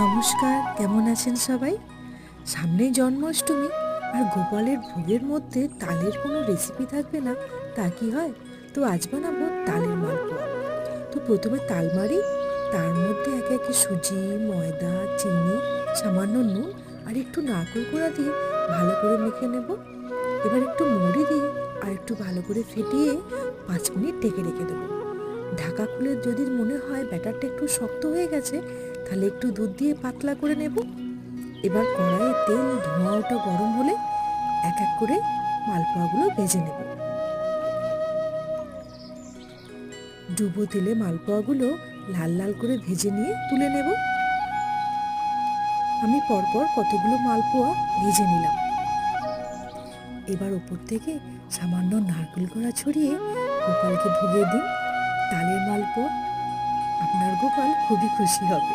নমস্কার, কেমন আছেন সবাই? সামনেই জন্মাষ্টমী, আর গোপালের ভোগের মধ্যে তালের কোনো রেসিপি থাকবে না তা কি হয়? তো আজ বানাবো তালের মালপোয়া। তো প্রথমে তাল মারি, তার মধ্যে একে একে সুজি, ময়দা, চিনি, সামান্য নুন আর একটু নারকেল কোড়া দিয়ে ভালো করে মেখে নেব। এবার একটু মুড়ি দিয়ে আর একটু ভালো করে ফেটিয়ে 5 মিনিট ঢেকে রেখে দেবো। ঢাকা খুলে যদি মনে হয় ব্যাটারটা একটু শক্ত হয়ে গেছে, তাহলে একটু দুধ দিয়ে পাতলা করে নেব। এবার কড়াইয়ে তেল ধোঁয়া ওটা গরম হলে এক এক করে মালপোয়াগুলো ভেজে নেব। ডুবো তেলে মালপোয়াগুলো লাল লাল করে ভেজে নিয়ে তুলে নেব। আমি পরপর কতগুলো মালপোয়া ভেজে নিলাম। এবার ওপর থেকে সামান্য নারকেল কোড়া ছড়িয়ে গোপালকে ভোগে দিন তালের মালপোয়া। আপনার গোপাল খুবই খুশি হবে।